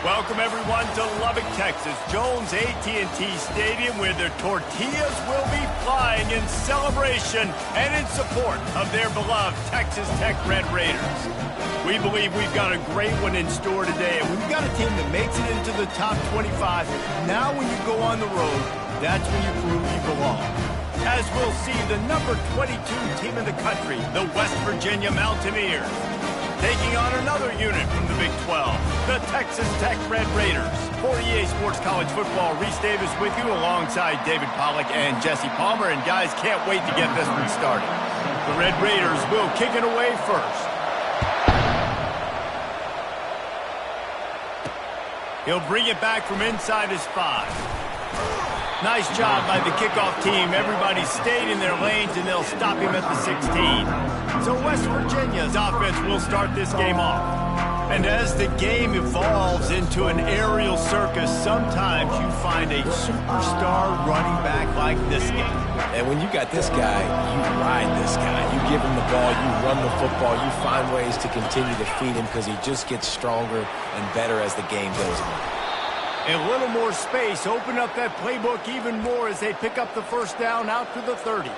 Welcome everyone to Lubbock, Texas, Jones AT&T Stadium, where their tortillas will be flying in celebration and in support of their beloved Texas Tech Red Raiders. We believe we've got a great one in store today, and we've got a team that makes it into the top 25. Now when you go on the road, that's when you prove you belong. As we'll see the number 22 team in the country, the West Virginia Mountaineers, taking on another unit from the Big 12, the Texas Tech Red Raiders. For EA Sports College Football, Reese Davis with you alongside David Pollack and Jesse Palmer. And guys, can't wait to get this one started. The Red Raiders will kick it away first. He'll bring it back from inside his 5. Nice job by the kickoff team. Everybody stayed in their lanes, and they'll stop him at the 16. So West Virginia's offense will start this game off. And as the game evolves into an aerial circus, sometimes you find a superstar running back like this guy. And when you got this guy, you ride this guy. You give him the ball, you run the football, you find ways to continue to feed him because he just gets stronger and better as the game goes on. A little more space, open up that playbook even more as they pick up the first down out to the 30.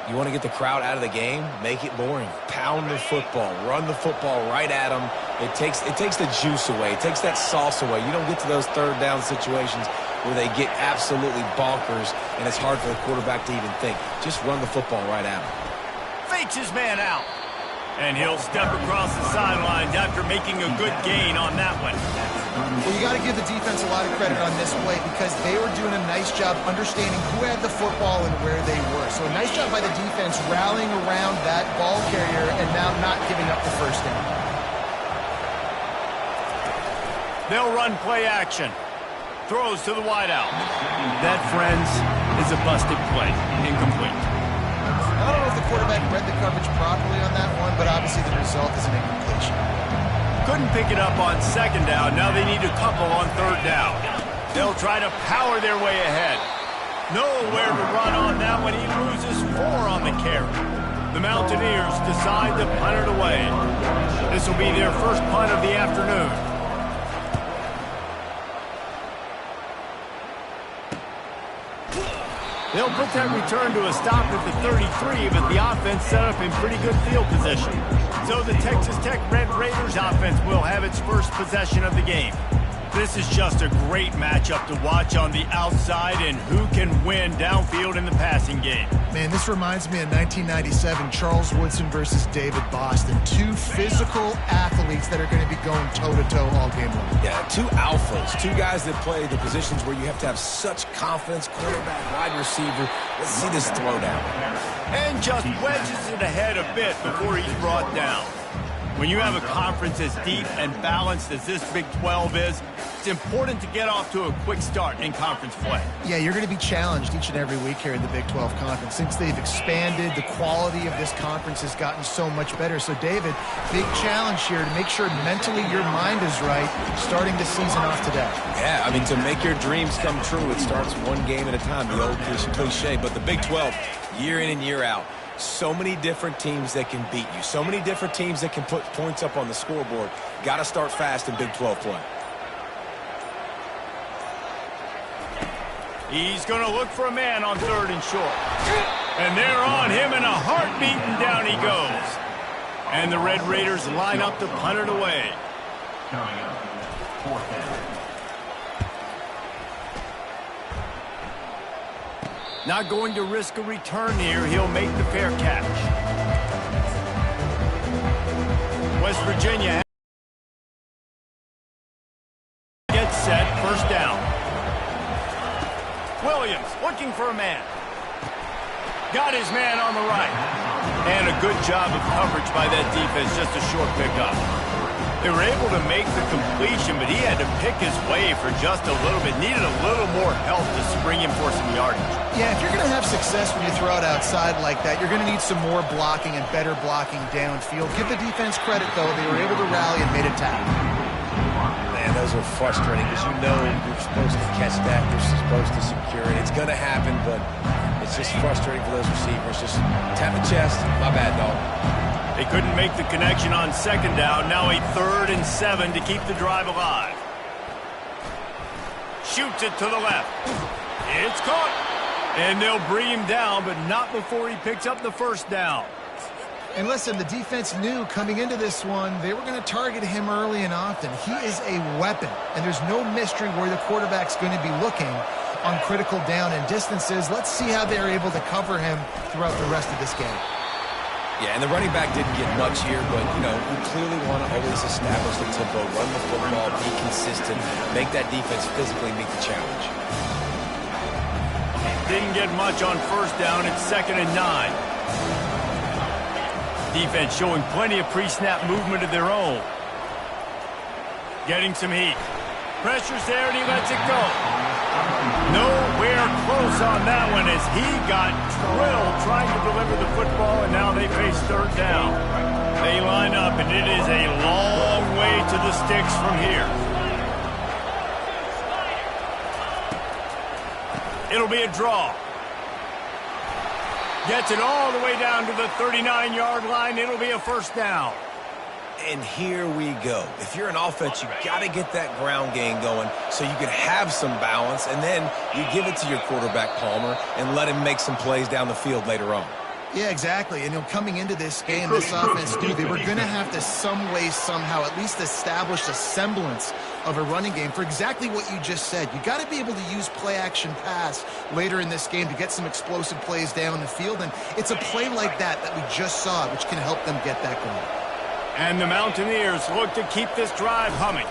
You want to get the crowd out of the game? Make it boring. Pound the football. Run the football right at them. It takes the juice away. It takes that sauce away. You don't get to those third down situations where they get absolutely bonkers and it's hard for the quarterback to even think. Just run the football right at him. Fakes his man out. And he'll step across the sidelines after making a good gain on that one. Well, you got to give the defense a lot of credit on this play because they were doing a nice job understanding who had the football and where they were. So a nice job by the defense rallying around that ball carrier and now not giving up the first down. They'll run play action. Throws to the wideout. That, friends, is a busted play. Incomplete. I don't know if the quarterback read the coverage properly on that one, but obviously the result is an incompletion. Couldn't pick it up on second down. Now they need a couple on third down. They'll try to power their way ahead. Nowhere to run on that one. He loses 4 on the carry. The Mountaineers decide to punt it away. This will be their first punt of the afternoon. They'll put that return to a stop at the 33, but the offense set up in pretty good field position. So the Texas Tech Red Raiders offense will have its first possession of the game. This is just a great matchup to watch on the outside and who can win downfield in the passing game. Man, this reminds me of 1997, Charles Woodson versus David Boston. 2 physical athletes that are going to be going toe-to-toe all game long. Yeah, 2 alphas, 2 guys that play the positions where you have to have such confidence, quarterback, wide receiver. Let's see this throwdown. And just wedges it ahead a bit before he's brought down. When you have a conference as deep and balanced as this Big 12 is, it's important to get off to a quick start in conference play. Yeah, you're going to be challenged each and every week here in the Big 12 Conference. Since they've expanded, the quality of this conference has gotten so much better. So, David, big challenge here to make sure mentally your mind is right starting the season off today. Yeah, I mean, to make your dreams come true, it starts one game at a time, the old cliche. But the Big 12, year in and year out, so many different teams that can beat you. So many different teams that can put points up on the scoreboard. Got to start fast in Big 12 play. He's going to look for a man on third and short. And they're on him in a heartbeat, and down he goes. And the Red Raiders line up to punt it away. Coming up, 4th down. Not going to risk a return here. He'll make the fair catch. West Virginia gets set. First down. Williams looking for a man. Got his man on the right. And a good job of coverage by that defense. Just a short pickup. They were able to make the completion, but he had to pick his way for just a little bit. Needed a little more help to spring him for some yardage. Yeah, if you're going to have success when you throw it outside like that, you're going to need some more blocking and better blocking downfield. Give the defense credit, though. They were able to rally and made a tackle. Man, those are frustrating because you know you're supposed to catch that. You're supposed to secure it. It's going to happen, but it's just frustrating for those receivers. Just tap the chest. My bad, dog. They couldn't make the connection on second down. Now a 3rd and 7 to keep the drive alive. shoots it to the left. It's caught. And they'll bring him down, but not before he picks up the first down. And listen, the defense knew coming into this one, they were going to target him early and often. He is a weapon, and there's no mystery where the quarterback's going to be looking on critical down and distances. Let's see how they're able to cover him throughout the rest of this game. Yeah, and the running back didn't get much here, but, you clearly want to always establish the tempo, run the football, be consistent, make that defense physically meet the challenge. Didn't get much on first down. It's 2nd and 9. Defense showing plenty of pre-snap movement of their own. Getting some heat. Pressure's there, and he lets it go. Nowhere close on that one as he got drilled trying to deliver the football, and now they face 3rd down. They line up, and it is a long way to the sticks from here. It'll be a draw. Gets it all the way down to the 39-yard line. It'll be a first down. And here we go. If you're an offense, you got to get that ground game going so you can have some balance, and then you give it to your quarterback, Palmer, and let him make some plays down the field later on. Yeah, exactly. And coming into this game, this offense knew they were going to have to some way, somehow, at least establish a semblance of a running game for exactly what you just said. You got to be able to use play-action pass later in this game to get some explosive plays down the field, and it's a play like that we just saw, which can help them get that going. And the Mountaineers look to keep this drive humming.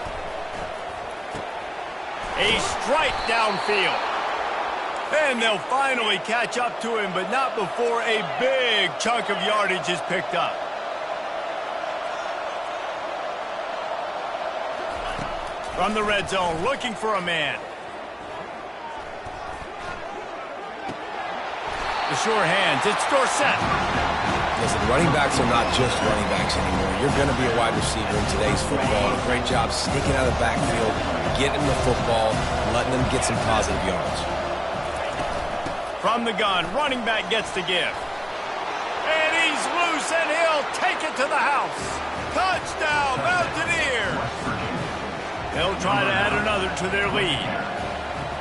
A strike downfield. And they'll finally catch up to him, but not before a big chunk of yardage is picked up. From the red zone, looking for a man. The sure hands, it's Dorsett. Listen, running backs are not just running backs anymore. You're going to be a wide receiver in today's football. A great job sneaking out of the backfield, getting the football, letting them get some positive yards. From the gun, running back gets to give. And he's loose, and he'll take it to the house. Touchdown, Mountaineers! They'll try to add another to their lead.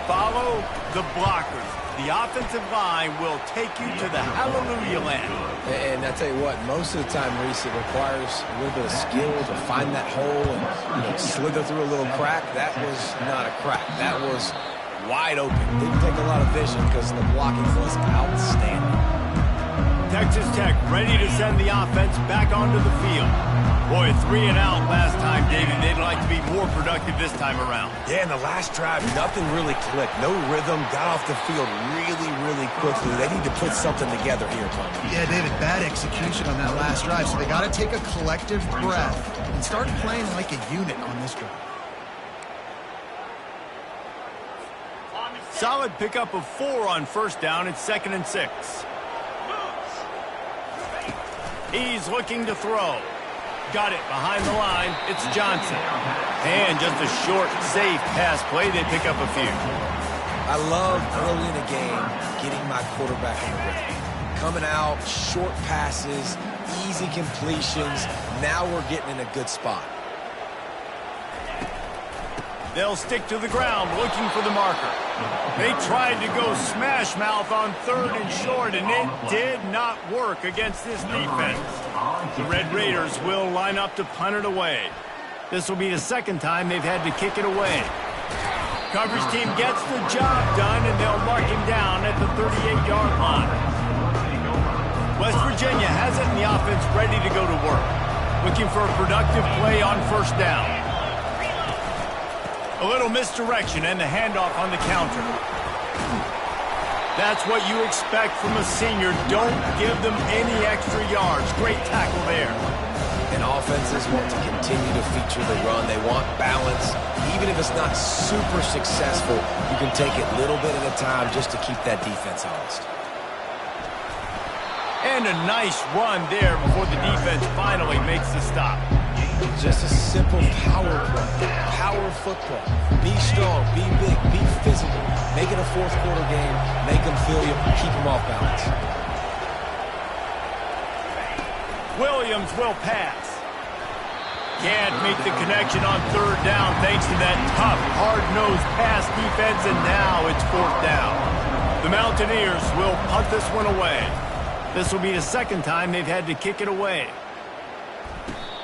Follow the blockers. The offensive line will take you to the hallelujah land. And I tell you what, most of the time, Reese, it requires a little bit of skill to find that hole and slither through a little crack. That was not a crack. That was wide open. Didn't take a lot of vision because the blocking was outstanding. Texas Tech ready to send the offense back onto the field. Boy, 3 and out last time, David. They'd like to be more productive this time around. Yeah, in the last drive, nothing really clicked. No rhythm. Got off the field really, really quickly. They need to put something together here, Tom. Yeah, David, bad execution on that last drive. So they got to take a collective breath and start playing like a unit on this drive. Solid pickup of 4 on first down. It's 2nd and 6. He's looking to throw. Got it behind the line. It's Johnson. And just a short, safe pass play. They pick up a few. I love early in the game getting my quarterback in the rhythm. Coming out, short passes, easy completions. Now we're getting in a good spot. They'll stick to the ground looking for the marker. They tried to go smash mouth on 3rd and short, and it did not work against this defense. The Red Raiders will line up to punt it away. This will be the 2nd time they've had to kick it away. Coverage team gets the job done, and they'll mark him down at the 38-yard line. West Virginia has it in the offense ready to go to work. Looking for a productive play on first down. A little misdirection and the handoff on the counter. That's what you expect from a senior. Don't give them any extra yards. Great tackle there. And offenses want to continue to feature the run. They want balance. Even if it's not super successful, you can take it little bit at a time just to keep that defense honest. And a nice run there before the defense finally makes the stop. Just a simple power play. Power football. Be strong, be big, be physical. Make it a fourth quarter game. Make them feel you, keep them off balance. Williams will pass. Can't make the connection on third down thanks to that tough, hard-nosed pass defense, and now it's fourth down. The Mountaineers will punt this one away. This will be the second time they've had to kick it away.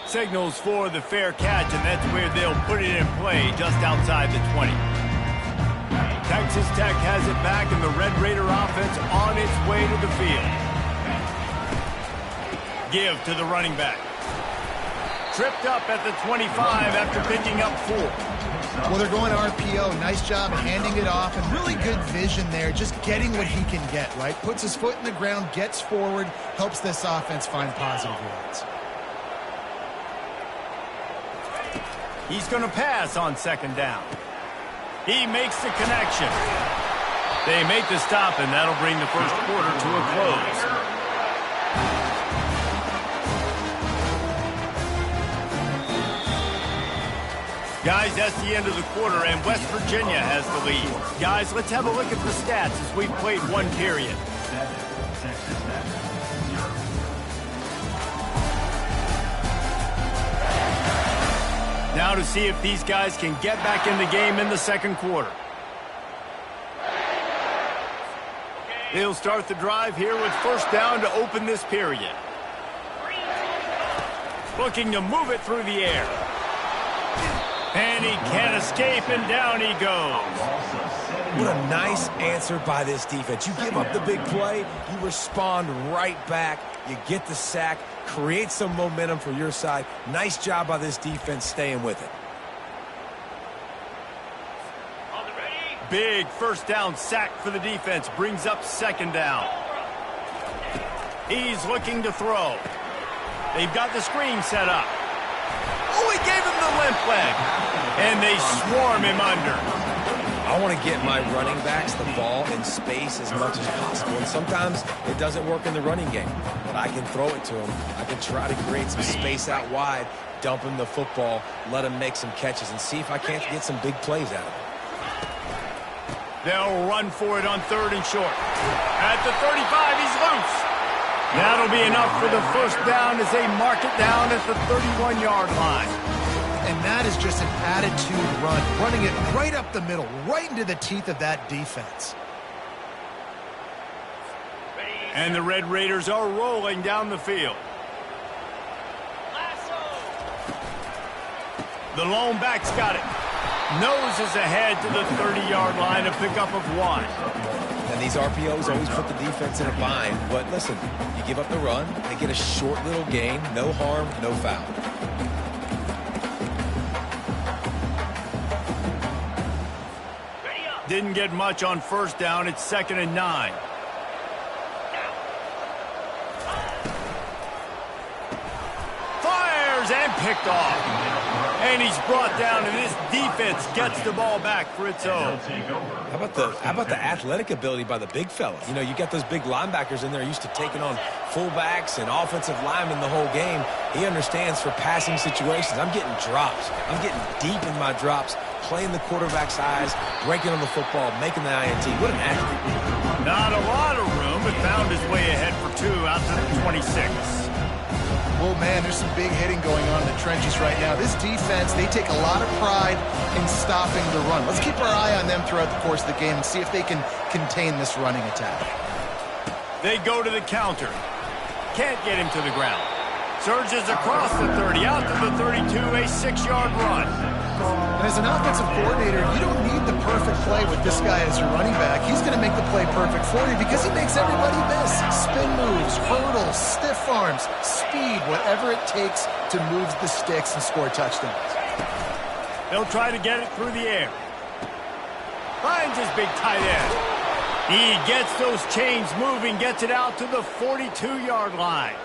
Signals for the fair catch, and that's where they'll put it in play just outside the 20. Texas Tech has it back, and the Red Raider offense on its way to the field. Give to the running back. Tripped up at the 25 after picking up 4. Well, they're going RPO. Nice job handing it off, and really good vision there, just getting what he can get, right? Puts his foot in the ground, gets forward, helps this offense find positive yards. He's going to pass on second down. He makes the connection. They make the stop, and that'll bring the first quarter to a close. Guys, that's the end of the quarter, and West Virginia has the lead. Guys, let's have a look at the stats as we've played one period. Now to see if these guys can get back in the game in the second quarter. They'll start the drive here with first down to open this period. Looking to move it through the air. And he can't escape, and down he goes. What a nice answer by this defense. You give up the big play, you respond right back, you get the sack, create some momentum for your side. Nice job by this defense staying with it. Big first down sack for the defense, brings up second down. He's looking to throw. They've got the screen set up. Oh, he gave him the limp leg. And they swarm him under. I want to get my running backs the ball in space as much as possible. And sometimes it doesn't work in the running game. But I can throw it to him. I can try to create some space out wide, dump him the football, let him make some catches, and see if I can't get some big plays out of it. They'll run for it on third and short. At the 35, he's loose. That'll be enough for the first down as they mark it down at the 31-yard line. And that is just an attitude run, running it right up the middle, right into the teeth of that defense. And the Red Raiders are rolling down the field. The lone back's got it. Noses ahead to the 30-yard line, a pickup of 1. And these RPOs always put the defense in a bind. But listen, you give up the run, they get a short little gain, no harm, no foul. Didn't get much on first down. It's 2nd and 9. Fires and picked off. And he's brought down, and this defense gets the ball back for its own. How about the athletic ability by the big fella? You know, you got those big linebackers in there used to taking on fullbacks and offensive linemen the whole game. He understands for passing situations. I'm getting drops. I'm getting deep in my drops, playing the quarterback's eyes, breaking on the football, making the INT. What an athlete. Not a lot of room, but found his way ahead for 2 out to the 26. Well, man, there's some big hitting going on in the trenches right now. This defense, they take a lot of pride in stopping the run. Let's keep our eye on them throughout the course of the game and see if they can contain this running attack. They go to the counter. Can't get him to the ground. Surges across the 30, out to the 32, a 6-yard run. And as an offensive coordinator, you don't need the perfect play with this guy as your running back. He's going to make the play perfect for you because he makes everybody miss. Spin moves, hurdles, stiff arms, speed, whatever it takes to move the sticks and score touchdowns. They'll try to get it through the air. Finds his big tight end. He gets those chains moving, gets it out to the 42-yard line.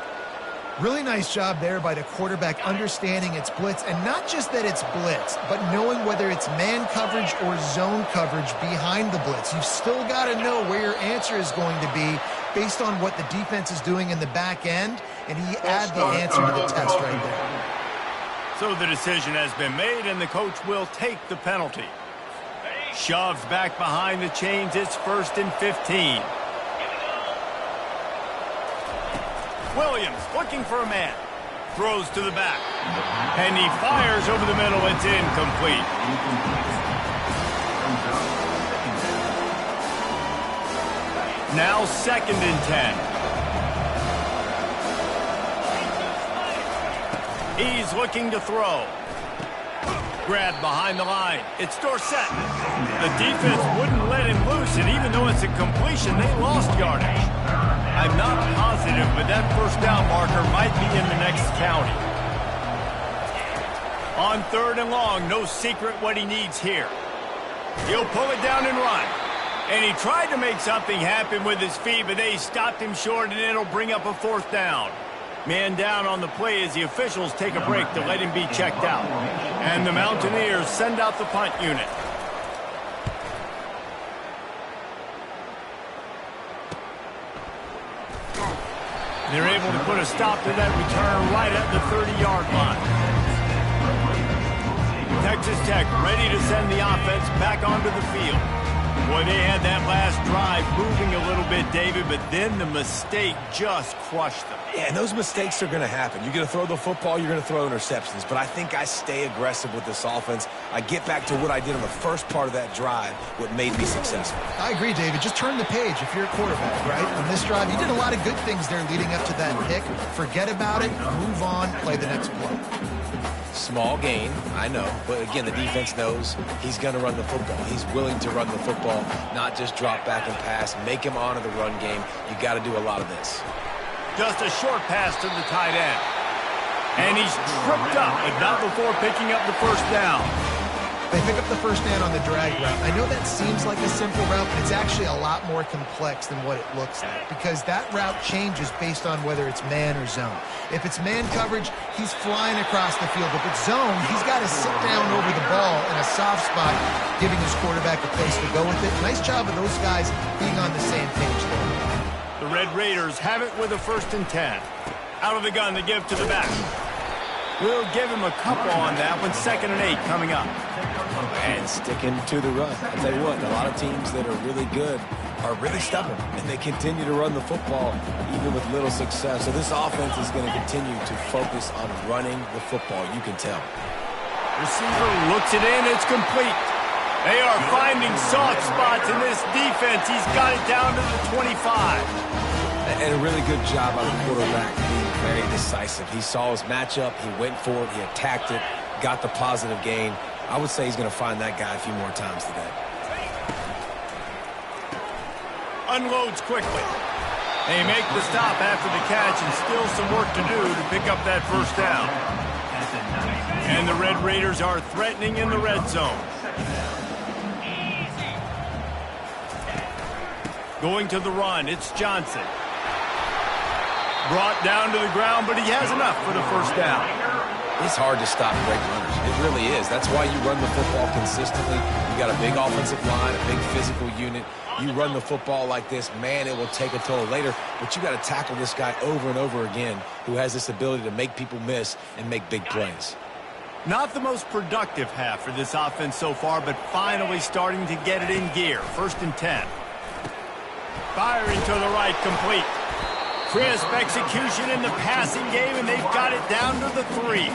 Really nice job there by the quarterback understanding it's blitz, and not just that it's blitz, but knowing whether it's man coverage or zone coverage behind the blitz. You've still got to know where your answer is going to be based on what the defense is doing in the back end, and he adds the answer to the test right there. So the decision has been made, and the coach will take the penalty. Shoves back behind the chains. It's 1st and 15. Williams looking for a man. Throws to the back. And he fires over the middle. It's incomplete. Now 2nd and 10. He's looking to throw. Grabbed behind the line. It's Dorsett. The defense wouldn't let him loose, and even though it's a completion, they lost yardage. I'm not positive, but that first down marker might be in the next county. On 3rd and long, no secret what he needs here. He'll pull it down and run. And he tried to make something happen with his feet, but they stopped him short, and it'll bring up a 4th down. Man down on the play as the officials take a break to let him be checked out. And the Mountaineers send out the punt unit. They're able to put a stop to that return right at the 30-yard line. Texas Tech ready to send the offense back onto the field. Boy, they had that last drive moving a little bit, David, but then the mistake just crushed them. Yeah, and those mistakes are going to happen. You're going to throw the football, you're going to throw interceptions. But I think I stay aggressive with this offense. I get back to what I did on the first part of that drive, what made me successful. I agree, David. Just turn the page if you're a quarterback, right? On this drive, you did a lot of good things there leading up to that pick. Forget about it, move on, play the next play. Small gain, I know. But again, the defense knows he's going to run the football. He's willing to run the football, not just drop back and pass, make him honor the run game. You got to do a lot of this. Just a short pass to the tight end. And he's tripped up, but not before picking up the first down. They pick up the first down on the drag route. I know that seems like a simple route, but it's actually a lot more complex than what it looks like because that route changes based on whether it's man or zone. If it's man coverage, he's flying across the field. If it's zone, he's got to sit down over the ball in a soft spot, giving his quarterback a place to go with it. Nice job of those guys being on the same page there. The Red Raiders have it with a 1st and 10. Out of the gun, they give to the back. We'll give him a couple on that one. 2nd and 8 coming up. And sticking to the run. I'll tell you what, a lot of teams that are really good are really stubborn, and they continue to run the football even with little success. So this offense is going to continue to focus on running the football. You can tell. Receiver looks it in. It's complete. They are finding soft spots in this defense. He's got it down to the 25. And a really good job by the quarterback being very decisive. He saw his matchup. He went for it. He attacked it, got the positive gain. I would say he's going to find that guy a few more times today. Unloads quickly. They make the stop after the catch and still some work to do to pick up that first down. And the Red Raiders are threatening in the red zone. Going to the run, it's Johnson. Brought down to the ground, but he has enough for the first down. It's hard to stop great runners. It really is. That's why you run the football consistently. You got a big offensive line, a big physical unit. You run the football like this, man, it will take a toll later. But you got to tackle this guy over and over again who has this ability to make people miss and make big plays. Not the most productive half for this offense so far, but finally starting to get it in gear. 1st and 10. Firing to the right, complete. Crisp execution in the passing game, and they've got it down to the 3.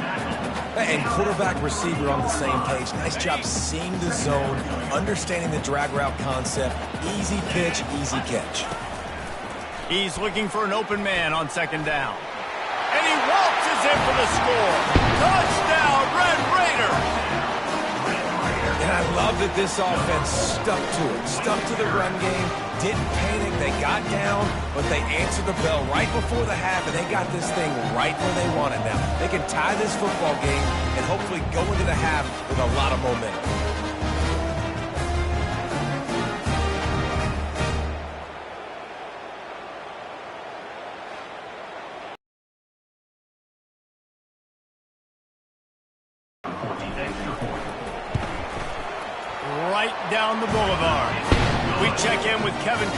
And quarterback receiver on the same page. Nice job seeing the zone, understanding the drag route concept. Easy pitch, easy catch. He's looking for an open man on 2nd down. And he waltzes in for the score. Touchdown, Red Raiders! And I love that this offense stuck to it, stuck to the run game, didn't panic, they got down, but they answered the bell right before the half, and they got this thing right where they want it now. They can tie this football game and hopefully go into the half with a lot of momentum. Right down the boulevard. We check in with Kevin.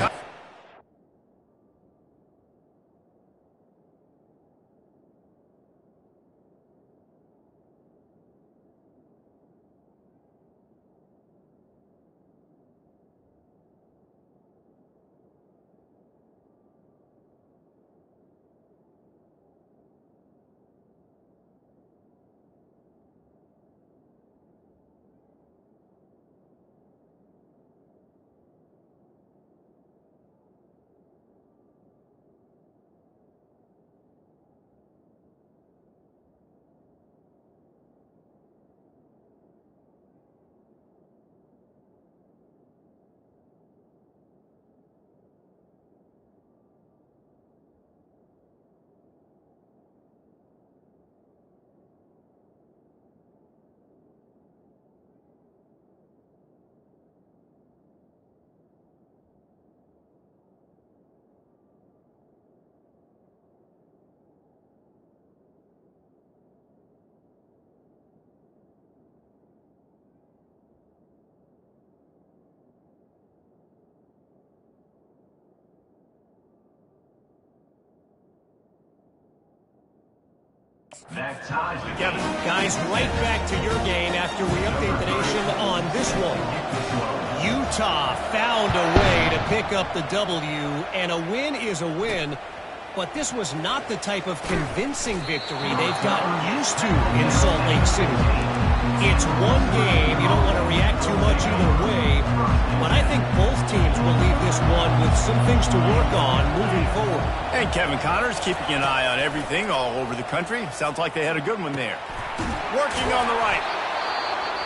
That ties the Kevin. Guys, right back to your game after we update the nation on this one. Utah found a way to pick up the W, and a win is a win. But this was not the type of convincing victory they've gotten used to in Salt Lake City. It's one game. You don't want to react too much either way. But I think both teams will leave this one with some things to work on moving forward. And Kevin Connors keeping an eye on everything all over the country. Sounds like they had a good one there. Working on the right.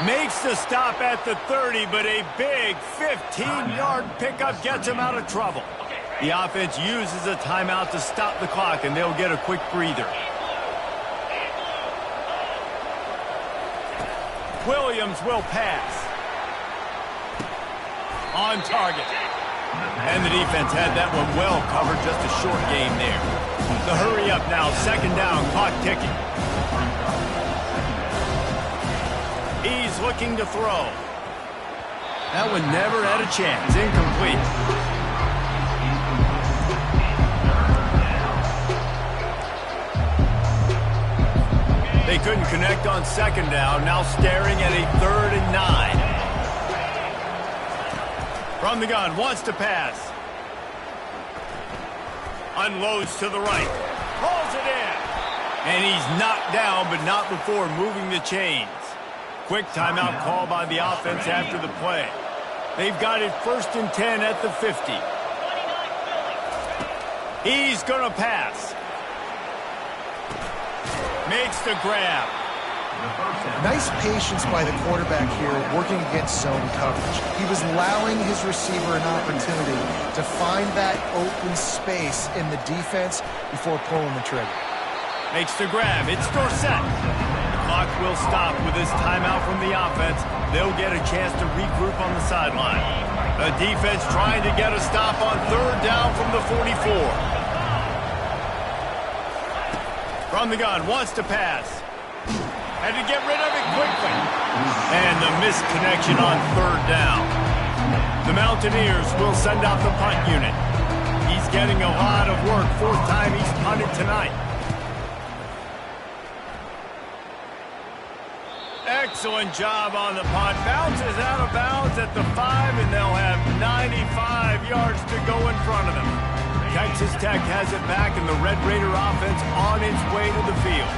Makes the stop at the 30, but a big 15-yard pickup gets him out of trouble. The offense uses a timeout to stop the clock, and they'll get a quick breather. Williams will pass. On target. And the defense had that one well covered, just a short game there. The hurry up now, second down, clock ticking. He's looking to throw. That one never had a chance, incomplete. They couldn't connect on second down, now staring at a 3rd and 9. From the gun, wants to pass. Unloads to the right. Pulls it in. And he's knocked down, but not before moving the chains. Quick timeout call by the offense after the play. They've got it 1st and 10 at the 50. He's going to pass. Makes the grab. Nice patience by the quarterback here working against zone coverage. He was allowing his receiver an opportunity to find that open space in the defense before pulling the trigger. Makes the grab. It's Dorsett. The clock will stop with this timeout from the offense. They'll get a chance to regroup on the sideline. The defense trying to get a stop on 3rd down from the 44. From the gun, wants to pass. Had to get rid of it quickly. And the missed connection on 3rd down. The Mountaineers will send out the punt unit. He's getting a lot of work. 4th time he's punted tonight. Excellent job on the punt. Bounces out of bounds at the 5, and they'll have 95 yards to go in front of them. Texas Tech has it back, and the Red Raider offense on its way to the field.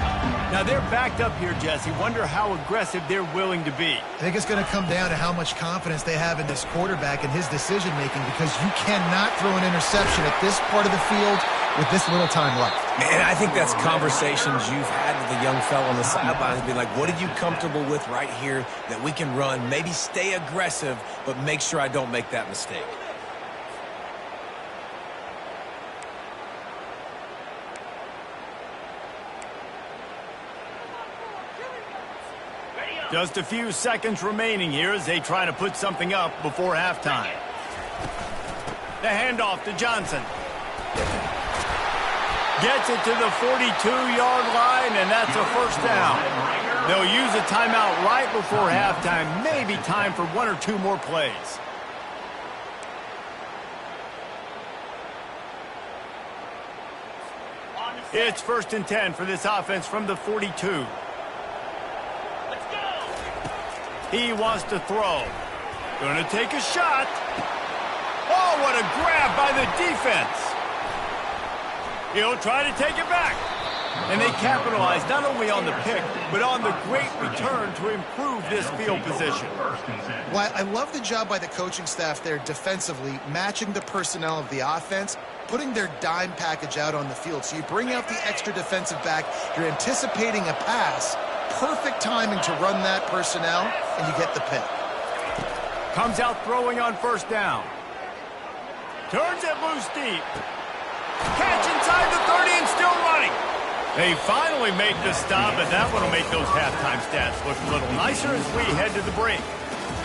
Now they're backed up here, Jesse. Wonder how aggressive they're willing to be. I think it's going to come down to how much confidence they have in this quarterback and his decision-making, because you cannot throw an interception at this part of the field with this little time left. And I think that's conversations you've had with the young fella on the sidelines, being like, what are you comfortable with right here that we can run? Maybe stay aggressive, but make sure I don't make that mistake. Just a few seconds remaining here as they try to put something up before halftime. The handoff to Johnson. Gets it to the 42-yard line, and that's a 1st down. They'll use a timeout right before halftime. Maybe time for 1 or 2 more plays. It's 1st and 10 for this offense from the 42. He wants to throw. Going to take a shot. Oh, what a grab by the defense. He'll try to take it back. And they capitalize not only on the pick, but on the great return to improve this field position. Well, I love the job by the coaching staff there defensively, matching the personnel of the offense, putting their dime package out on the field. So you bring out the extra defensive back, you're anticipating a pass, perfect timing to run that personnel, and you get the pick. Comes out throwing on 1st down. Turns it loose deep. Catch inside the 30 and still running. They finally made the stop, and that one will make those halftime stats look a little nicer as we head to the break.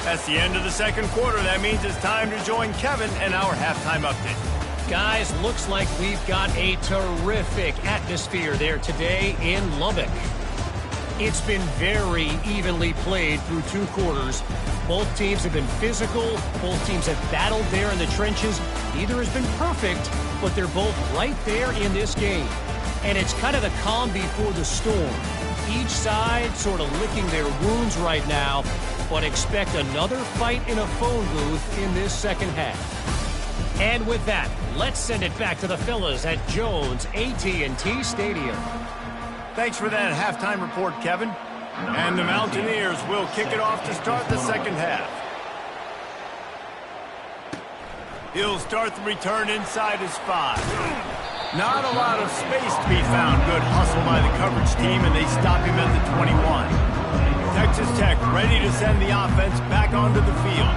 That's the end of the 2nd quarter. That means it's time to join Kevin and our halftime update. Guys, looks like we've got a terrific atmosphere there today in Lubbock. It's been very evenly played through 2 quarters. Both teams have been physical. Both teams have battled there in the trenches. Neither has been perfect, but they're both right there in this game. And it's kind of the calm before the storm. Each side sort of licking their wounds right now, but expect another fight in a phone booth in this second half. And with that, let's send it back to the fellas at Jones AT&T Stadium. Thanks for that halftime report, Kevin. And the Mountaineers will kick it off to start the second half. He'll start the return inside his 5. Not a lot of space to be found. Good hustle by the coverage team, and they stop him at the 21. Texas Tech ready to send the offense back onto the field.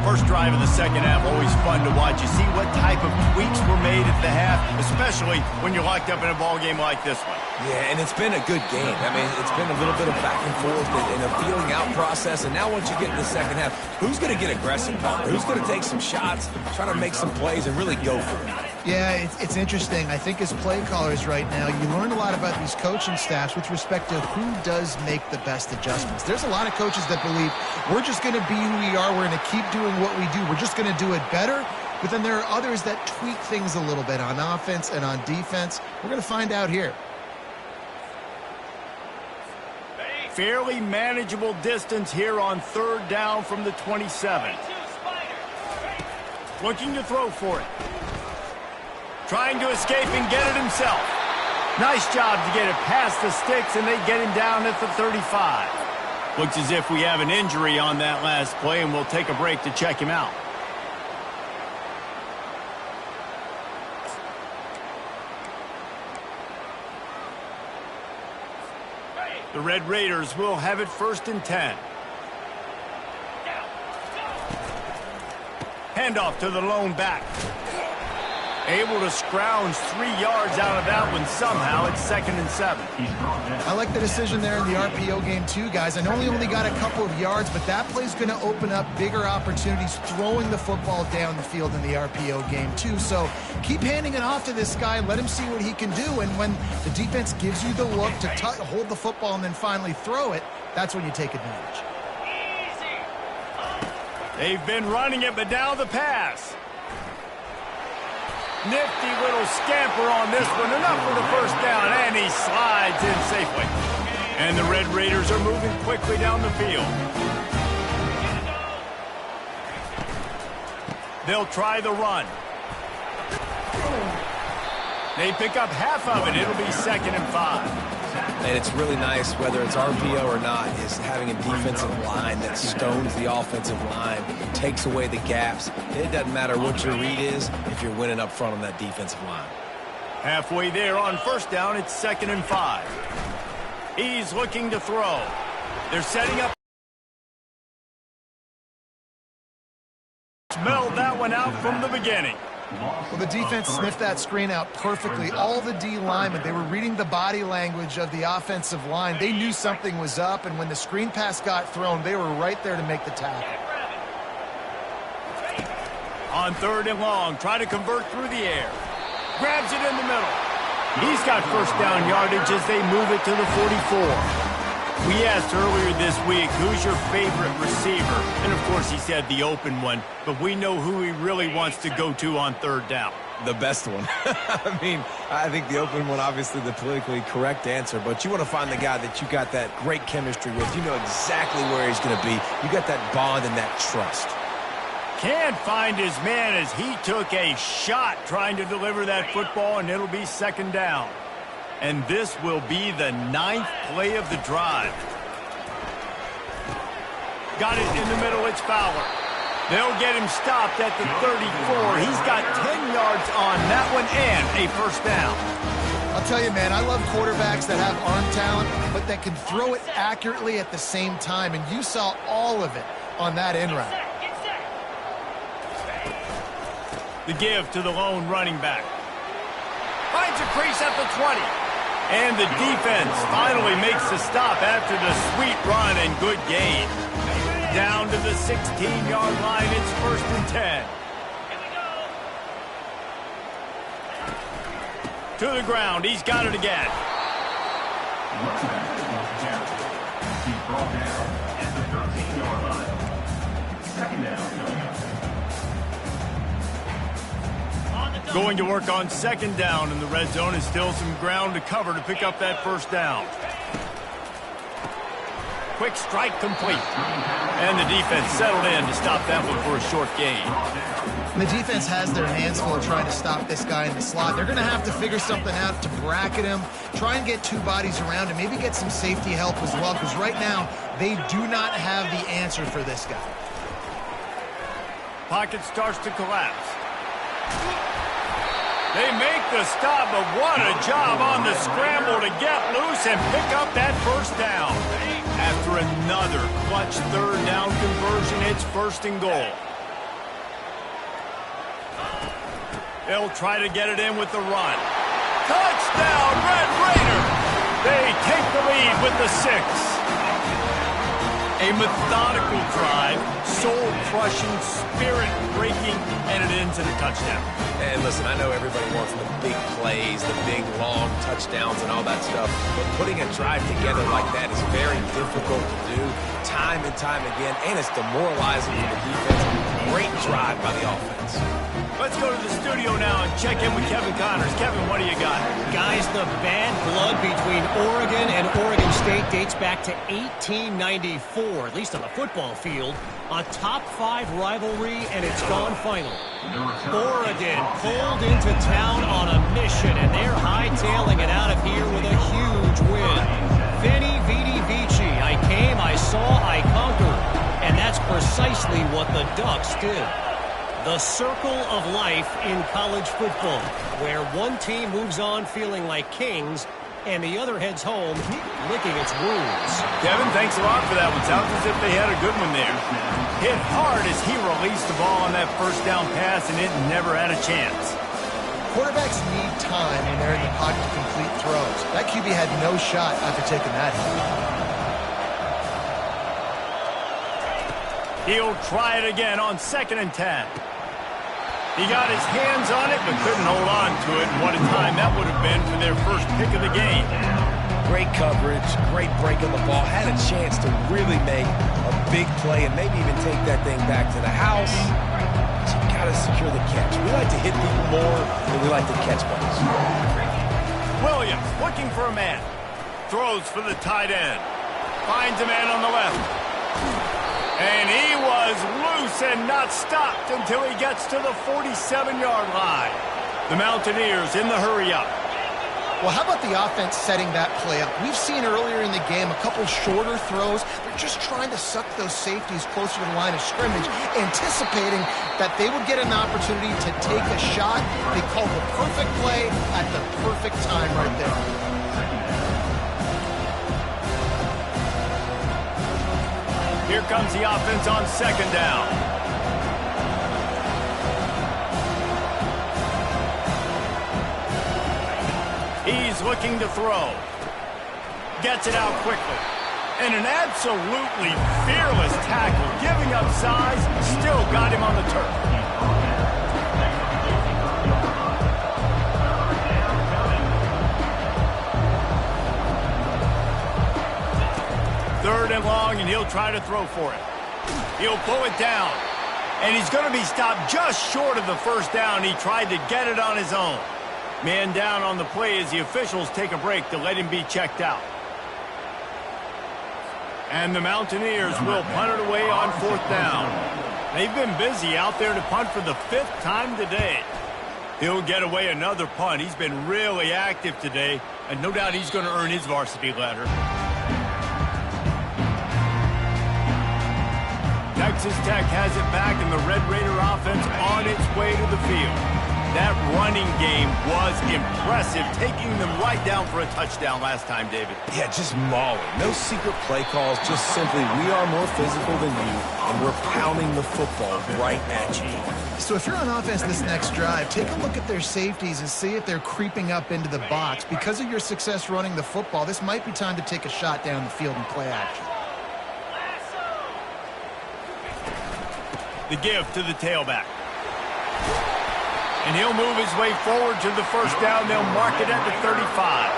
First drive of the second half, always fun to watch. You see what type of tweaks were made at the half, especially when you're locked up in a ball game like this one. Yeah, and it's been a good game. I mean, it's been a little bit of back and forth and a feeling out process. And now once you get in the second half, who's going to get aggressive? Who's going to take some shots, try to make some plays, and really go for it? Yeah, it's interesting. I think as play callers right now, you learn a lot about these coaching staffs with respect to who does make the best adjustments. There's a lot of coaches that believe we're just going to be who we are. We're going to keep doing what we do. We're just going to do it better. But then there are others that tweak things a little bit on offense and on defense. We're going to find out here. Fairly manageable distance here on third down from the 27. Looking to throw for it. Trying to escape and get it himself. Nice job to get it past the sticks, and they get him down at the 35. Looks as if we have an injury on that last play, and we'll take a break to check him out. The Red Raiders will have it 1st and 10. Handoff to the lone back. Able to scrounge 3 yards out of that one somehow. It's 2nd and 7. I like the decision there in the RPO game too, guys. I know he only got a couple of yards, but that play's going to open up bigger opportunities throwing the football down the field in the RPO game too. So keep handing it off to this guy. Let him see what he can do. And when the defense gives you the look to hold the football and then finally throw it, that's when you take advantage. They've been running it, but now the pass. Nifty little scamper on this one. Enough for the first down, and he slides in safely. And the Red Raiders are moving quickly down the field. They'll try the run. They pick up half of it. It'll be 2nd and 5. And it's really nice, whether it's RPO or not, is having a defensive line that stones the offensive line, takes away the gaps. It doesn't matter what your read is if you're winning up front on that defensive line. Halfway there on 1st down, it's 2nd and 5. He's looking to throw. They're setting up. Smelled that one out from the beginning. Well, the defense sniffed that screen out perfectly. All the D linemen, they were reading the body language of the offensive line. They knew something was up, and when the screen pass got thrown, they were right there to make the tackle. On 3rd and long, try to convert through the air. Grabs it in the middle. He's got 1st down yardage as they move it to the 44. We asked earlier this week, who's your favorite receiver? And, of course, he said the open one, but we know who he really wants to go to on 3rd down. The best one. I mean, I think the open one, obviously the politically correct answer, but you want to find the guy that you got that great chemistry with. You know exactly where he's going to be. You got that bond and that trust. Can't find his man as he took a shot trying to deliver that football, and it'll be 2nd down. And this will be the 9th play of the drive. Got it in the middle, it's Fowler. They'll get him stopped at the 34. He's got 10 yards on that one and a 1st down. I'll tell you, man, I love quarterbacks that have arm talent, but that can throw it accurately at the same time, and you saw all of it on that end route. The give to the lone running back. Finds a crease at the 20. And the defense finally makes the stop after the sweet run and good gain. Down to the 16-yard line, it's 1st and 10. To the ground, he's got it again. He's brought down at the 13-yard line. 2nd down. Going to work on second down in the red zone, and still some ground to cover to pick up that first down. Quick strike complete. And the defense settled in to stop that one for a short gain. The defense has their hands full trying to stop this guy in the slot. They're going to have to figure something out to bracket him, try and get two bodies around him, maybe get some safety help as well, because right now they do not have the answer for this guy. Pocket starts to collapse. They make the stop, but what a job on the scramble to get loose and pick up that first down. After another clutch third down conversion, it's first and goal. They'll try to get it in with the run. Touchdown, Red Raider! They take the lead with the 6. A methodical drive, soul-crushing, spirit-breaking, and it ends in a touchdown. And listen, I know everybody wants the big plays, the big, long touchdowns and all that stuff, but putting a drive together like that is very difficult to do time and time again, and it's demoralizing for the defense. Great drive by the offense. Let's go to the studio now and check in with Kevin Connors. Kevin, what do you got? Guys, the bad blood between Oregon and Oregon State dates back to 1894, at least on the football field. A top-5 rivalry, and it's gone final. Oregon pulled into town on a mission, and they're hightailing it out of here with a huge win. Veni, vidi, vici. I came, I saw, I conquered. And that's precisely what the Ducks did. The circle of life in college football, where one team moves on feeling like kings, and the other heads home licking its wounds. Kevin, thanks a lot for that one. Sounds as if they had a good one there. Hit hard as he released the ball on that first down pass, and it never had a chance. Quarterbacks need time when they're in the pocket to complete throws. That QB had no shot after taking that hit. He'll try it again on 2nd and 10. He got his hands on it, but couldn't hold on to it. And what a time that would have been for their first pick of the game. Great coverage, great break on the ball. Had a chance to really make a big play and maybe even take that thing back to the house. But you got to secure the catch. We like to hit people more than we like to catch balls. Williams looking for a man. Throws for the tight end. Finds a man on the left. And he was loose and not stopped until he gets to the 47-yard line. The Mountaineers in the hurry-up. Well, how about the offense setting that play up? We've seen earlier in the game a couple shorter throws. They're just trying to suck those safeties closer to the line of scrimmage, anticipating that they would get an opportunity to take a shot. They called the perfect play at the perfect time right there. Here comes the offense on 2nd down. He's looking to throw. Gets it out quickly. And an absolutely fearless tackle, giving up size, still got him on the turf. Third and long, and he'll try to throw for it. He'll pull it down. And he's going to be stopped just short of the first down. He tried to get it on his own. Man down on the play as the officials take a break to let him be checked out. And the Mountaineers will punt it away on 4th down. They've been busy out there to punt for the 5th time today. He'll get away another punt. He's been really active today, and no doubt he's going to earn his varsity letter. Texas Tech has it back, and the Red Raider offense on its way to the field. That running game was impressive, taking them right down for a touchdown last time, David. Yeah, just mauling. No secret play calls, just simply we are more physical than you, and we're pounding the football right at you. So if you're on offense this next drive, take a look at their safeties and see if they're creeping up into the box. Because of your success running the football, this might be time to take a shot down the field and play action. The give to the tailback. And he'll move his way forward to the first down. They'll mark it at the 35.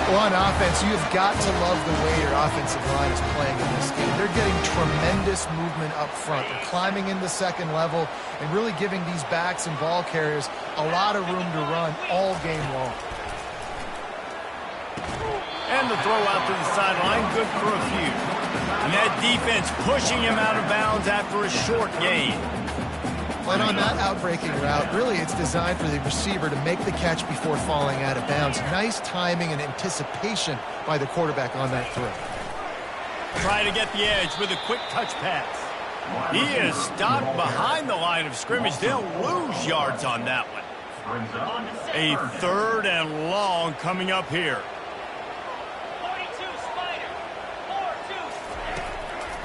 Well, on offense, you've got to love the way your offensive line is playing in this game. They're getting tremendous movement up front. They're climbing in the second level and really giving these backs and ball carriers a lot of room to run all game long. And the throw out to the sideline, good for a few. And that defense pushing him out of bounds after a short gain. But on that outbreaking route, really it's designed for the receiver to make the catch before falling out of bounds. Nice timing and anticipation by the quarterback on that throw. Trying to get the edge with a quick touch pass. He is stopped behind the line of scrimmage. They'll lose yards on that one. A 3rd and long coming up here.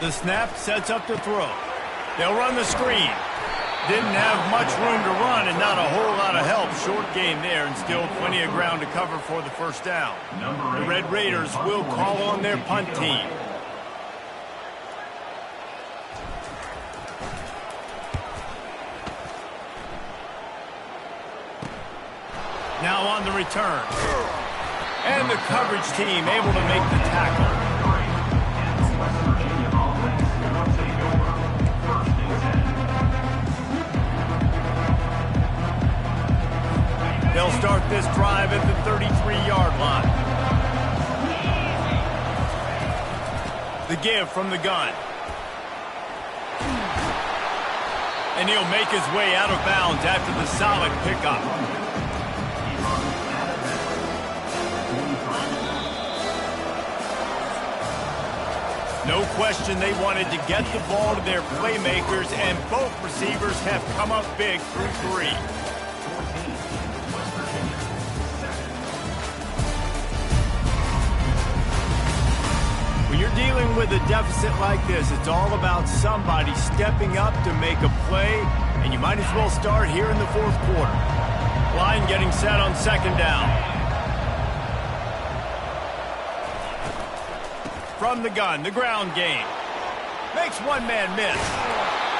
The snap sets up the throw. They'll run the screen. Didn't have much room to run and not a whole lot of help. Short game there and still plenty of ground to cover for the first down. The Red Raiders will call on their punt team. Now on the return. And the coverage team able to make the tackle. They'll start this drive at the 33-yard line. The give from the gun. And he'll make his way out of bounds after the solid pickup. No question they wanted to get the ball to their playmakers, and both receivers have come up big through 3. When you're dealing with a deficit like this, it's all about somebody stepping up to make a play, and you might as well start here in the 4th quarter. Line getting set on 2nd down. From the gun, the ground game. Makes one man miss.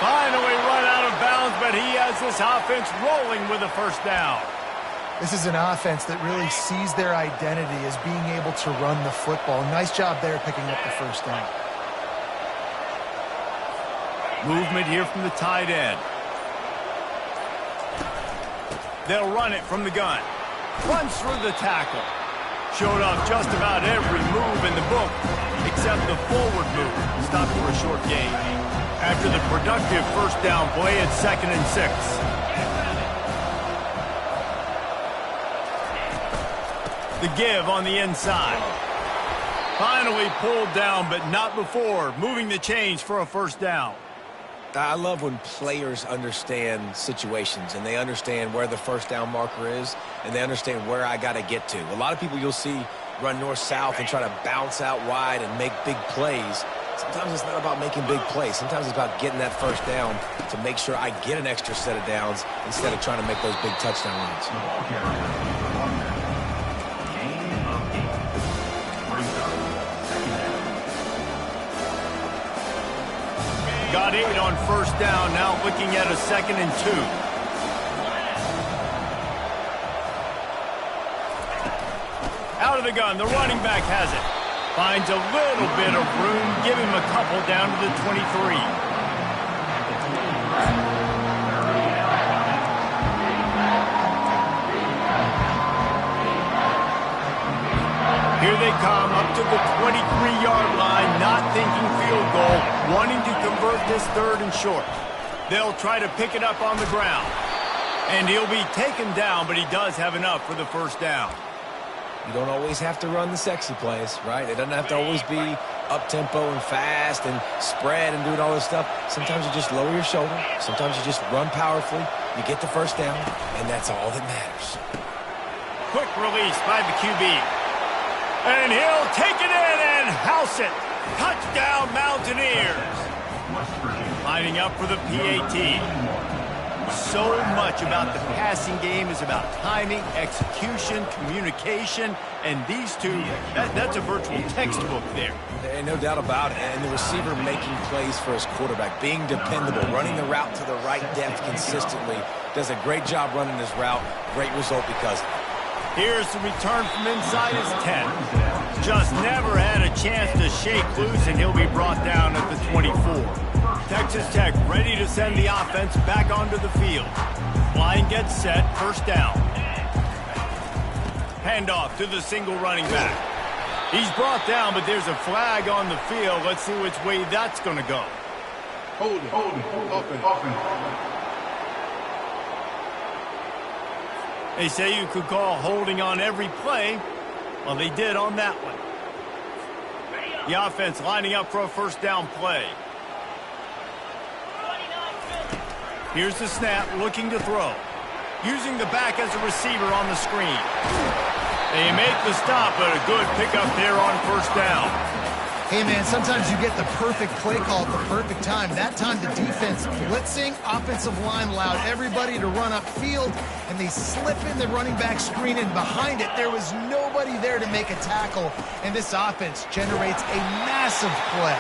Finally run out of bounds, but he has this offense rolling with a first down. This is an offense that really sees their identity as being able to run the football. Nice job there picking up the first down. Movement here from the tight end. They'll run it from the gun. Runs through the tackle. Showed off just about every move in the book, except the forward move. Stopped for a short gain. After the productive first down play at 2nd and 6. The give on the inside. Finally pulled down, but not before. Moving the chains for a first down. I love when players understand situations and they understand where the first down marker is and they understand where I got to get to. A lot of people you'll see run north-south and try to bounce out wide and make big plays. Sometimes it's not about making big plays. Sometimes it's about getting that first down to make sure I get an extra set of downs instead of trying to make those big touchdown runs. Got 8 on first down, now looking at a 2nd and 2. Out of the gun, the running back has it. Finds a little bit of room, give him a couple down to the 23. Here they come up to the 23-yard line, not thinking field goal, wanting to convert this 3rd and short. They'll try to pick it up on the ground. And he'll be taken down, but he does have enough for the first down. You don't always have to run the sexy plays, right? It doesn't have to always be up-tempo and fast and spread and doing all this stuff. Sometimes you just lower your shoulder. Sometimes you just run powerfully. You get the first down, and that's all that matters. Quick release by the QB. And he'll take it in and house it. Touchdown, Mountaineers. Lining up for the PAT. So much about the passing game is about timing, execution, communication, and these two, that's a virtual textbook there. Ain't no doubt about it. And the receiver making plays for his quarterback, being dependable, running the route to the right depth consistently, does a great job running his route. Great result because of it. Here's the return from inside his 10. Just never had a chance to shake loose, and he'll be brought down at the 24. Texas Tech ready to send the offense back onto the field. Line gets set, first down. Handoff to the single running back. He's brought down, but there's a flag on the field. Let's see which way that's going to go. Hold it. They say you could call holding on every play. Well, they did on that one. The offense lining up for a first down play. Here's the snap, looking to throw. Using the back as a receiver on the screen. They make the stop, but a good pickup there on first down. Hey, man, sometimes you get the perfect play call at the perfect time. That time the defense blitzing, offensive line allowed everybody to run upfield, and they slip in the running back screen, and behind it there was nobody there to make a tackle, and this offense generates a massive play.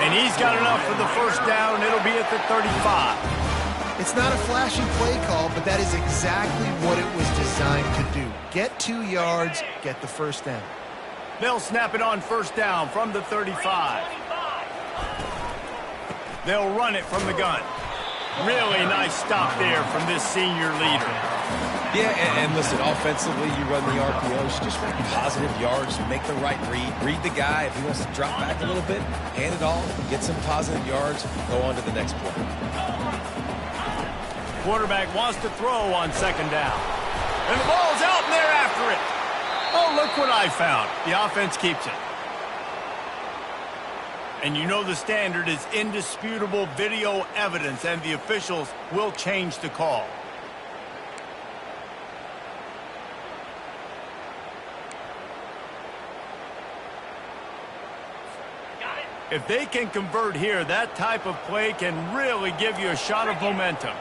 And he's got enough for the first down. It'll be at the 35. It's not a flashy play call, but that is exactly what it was designed to do. Get 2 yards, get the first down. They'll snap it on first down from the 35. They'll run it from the gun. Really nice stop there from this senior leader. Yeah, and listen, offensively, you run the RPOs, just make positive yards, make the right read the guy. If he wants to drop back a little bit, hand it off, get some positive yards, go on to the next play. Quarterback wants to throw on second down. And the ball's out, and they're after it. Oh, look what I found. The offense keeps it. And you know the standard is indisputable video evidence, and the officials will change the call. If they can convert here, that type of play can really give you a shot of momentum.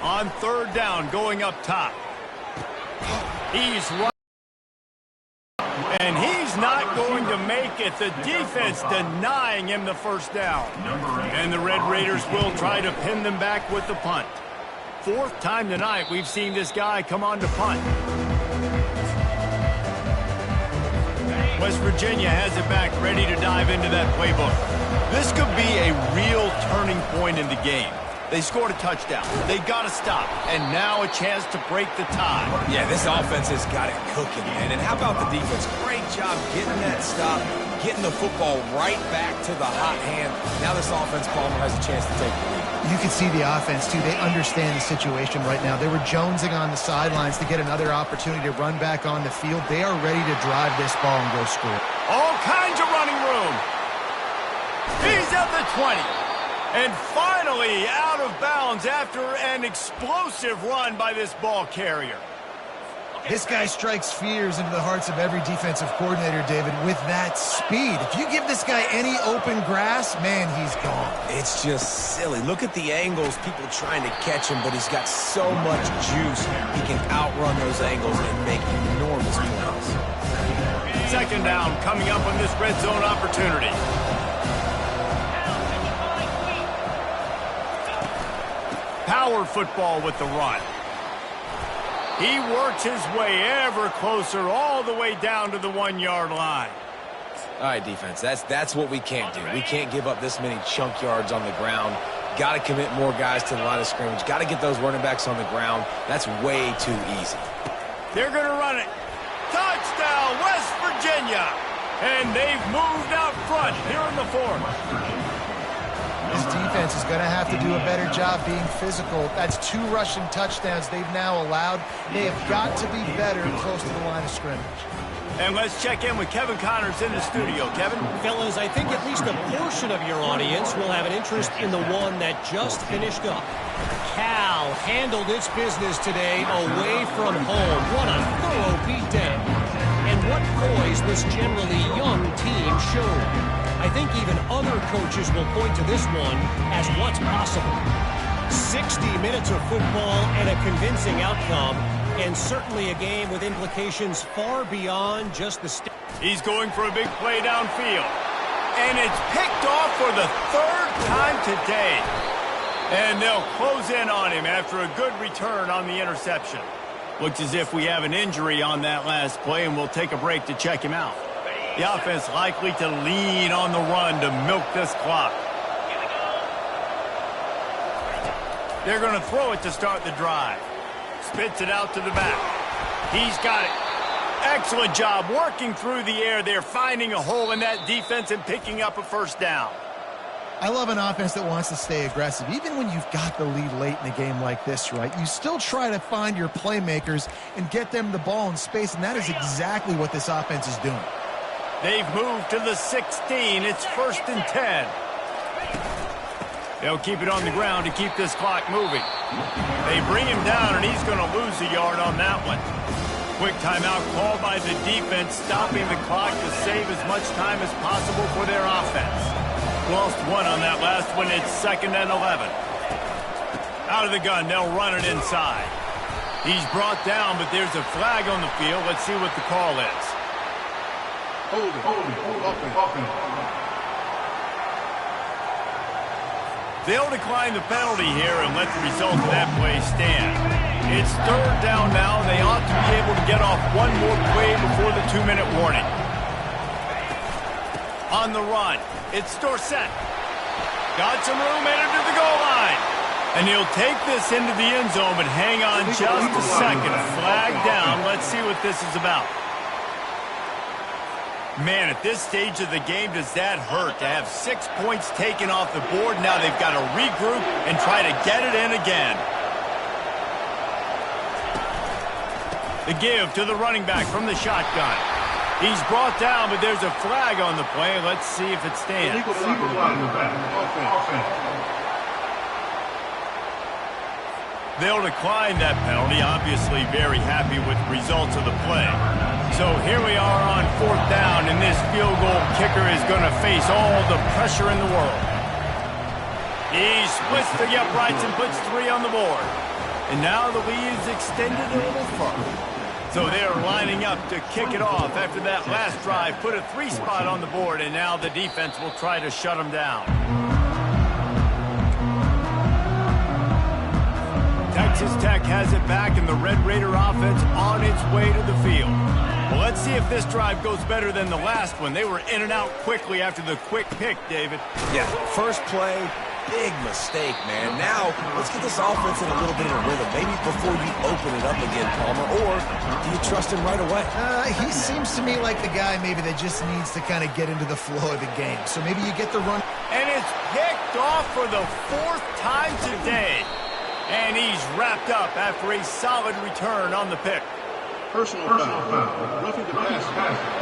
On third down, going up top. He's right. And he's not going to make it. The defense denying him the first down. And the Red Raiders will try to pin them back with the punt. Fourth time tonight we've seen this guy come on to punt. West Virginia has it back, ready to dive into that playbook. This could be a real turning point in the game. They scored a touchdown. They got to stop. And now a chance to break the tie. Yeah, this offense has got it cooking, man. And how about the defense? Great job getting that stop, getting the football right back to the hot hand. Now this offense, Palmer, has a chance to take the lead. You can see the offense, too. They understand the situation right now. They were jonesing on the sidelines to get another opportunity to run back on the field. They are ready to drive this ball and go score. All kinds of running room. He's at the 20. And finally out of bounds after an explosive run by this ball carrier. This guy strikes fears into the hearts of every defensive coordinator, David, with that speed. If you give this guy any open grass, man, he's gone. It's just silly. Look at the angles, people trying to catch him, but he's got so much juice. He can outrun those angles and make enormous plays. Second down coming up on this red zone opportunity. Power football with the run. He works his way ever closer all the way down to the 1-yard line. All right, defense, that's what we can't do. We can't give up this many chunk yards on the ground. Got to commit more guys to the line of scrimmage. Got to get those running backs on the ground. That's way too easy. They're going to run it. Touchdown, West Virginia. And they've moved out front here in the fourth. This defense is going to have to do a better job being physical. That's 2 rushing touchdowns they've now allowed. They have got to be better close to the line of scrimmage. And let's check in with Kevin Connors in the studio. Kevin? Fellas, I think at least a portion of your audience will have an interest in the one that just finished up. Cal handled its business today away from home. What a thorough beatdown. And what poise this generally young team showed. I think even other coaches will point to this one as what's possible. 60 minutes of football and a convincing outcome, and certainly a game with implications far beyond just the state. He's going for a big play downfield. And it's picked off for the 3rd time today. And they'll close in on him after a good return on the interception. Looks as if we have an injury on that last play, and we'll take a break to check him out. The offense likely to lean on the run to milk this clock. They're going to throw it to start the drive. Spits it out to the back. He's got it. Excellent job working through the air there, finding a hole in that defense and picking up a first down. I love an offense that wants to stay aggressive. Even when you've got the lead late in a game like this, right, you still try to find your playmakers and get them the ball in space, and that is exactly what this offense is doing. They've moved to the 16. It's 1st and 10. They'll keep it on the ground to keep this clock moving. They bring him down, and he's going to lose a yard on that one. Quick timeout called by the defense, stopping the clock to save as much time as possible for their offense. Lost one on that last one. It's 2nd and 11. Out of the gun, they'll run it inside. He's brought down, but there's a flag on the field. Let's see what the call is. Hold it. They'll decline the penalty here and let the result of that play stand. It's 3rd down now. They ought to be able to get off one more play before the 2-minute warning. On the run, it's Dorsett. Got some room headed to the goal line. And he'll take this into the end zone, but hang on just a second. Flag down. Let's see what this is about. Man, at this stage of the game, does that hurt to have 6 points taken off the board? Now they've got to regroup and try to get it in again. The give to the running back from the shotgun. He's brought down, but there's a flag on the play. Let's see if it stands. They'll decline that penalty, obviously very happy with the results of the play. So here we are on 4th down, and this field goal kicker is going to face all the pressure in the world. He splits the uprights and puts 3 on the board. And now the lead is extended a little further. So they're lining up to kick it off after that last drive. Put a 3 spot on the board, and now the defense will try to shut them down. Texas Tech has it back, and the Red Raider offense on its way to the field. Well, let's see if this drive goes better than the last one. They were in and out quickly after the quick pick, David. Yeah, first play, big mistake, man. Now, let's get this offense in a little bit of a rhythm. Maybe before you open it up again, Palmer, or do you trust him right away? He seems to me like the guy maybe that just needs to kind of get into the flow of the game. So maybe you get the run. And it's picked off for the 4th time today. And he's wrapped up after a solid return on the pick. Personal foul. Roughing the pass.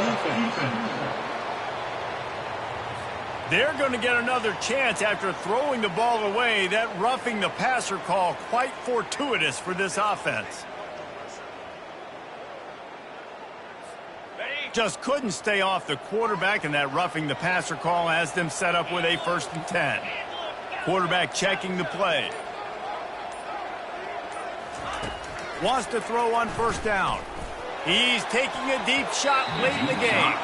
Defense. They're going to get another chance after throwing the ball away. That roughing the passer call quite fortuitous for this offense. Just couldn't stay off the quarterback, and that roughing the passer call has them set up with a 1st and 10. Quarterback checking the play. Wants to throw on 1st down. He's taking a deep shot late in the game.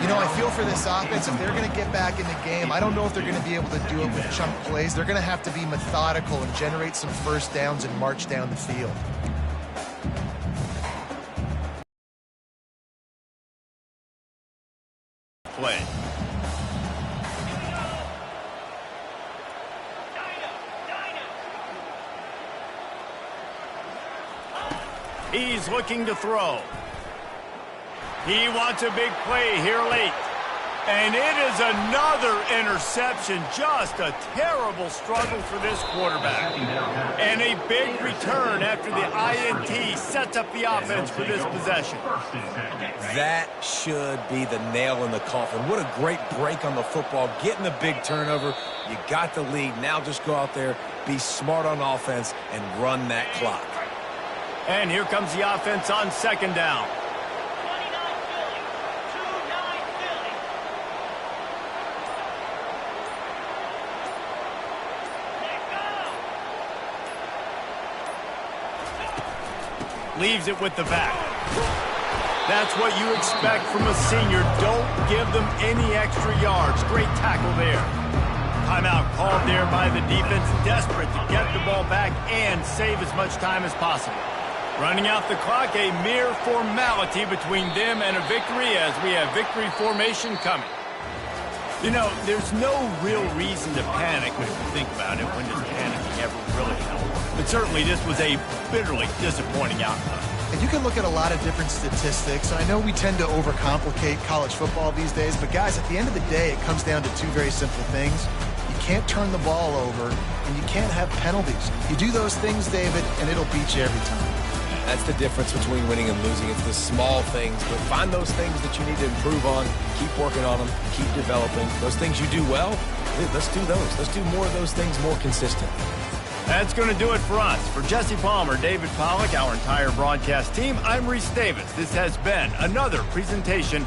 You know, I feel for this offense, if they're going to get back in the game, I don't know if they're going to be able to do it with chunk plays. They're going to have to be methodical and generate some 1st downs and march down the field. Play. He's looking to throw. He wants a big play here late. And it is another interception. Just a terrible struggle for this quarterback. And a big return after the INT sets up the offense for this possession. That should be the nail in the coffin. What a great break on the football. Getting the big turnover. You got the lead. Now just go out there, be smart on offense, and run that clock. And here comes the offense on 2nd down. Leaves it with the back. That's what you expect from a senior. Don't give them any extra yards. Great tackle there. Timeout called there by the defense, desperate to get the ball back and save as much time as possible. Running out the clock, a mere formality between them and a victory as we have victory formation coming. You know, there's no real reason to panic when you think about it. When does panicking ever really help? But certainly this was a bitterly disappointing outcome. And you can look at a lot of different statistics. I know we tend to overcomplicate college football these days, but guys, at the end of the day, it comes down to two very simple things. You can't turn the ball over, and you can't have penalties. You do those things, David, and it'll beat you every time. That's the difference between winning and losing. It's the small things, but find those things that you need to improve on. Keep working on them. Keep developing. Those things you do well, let's do those. Let's do more of those things more consistently. That's going to do it for us. For Jesse Palmer, David Pollack, our entire broadcast team, I'm Reese Davis. This has been another presentation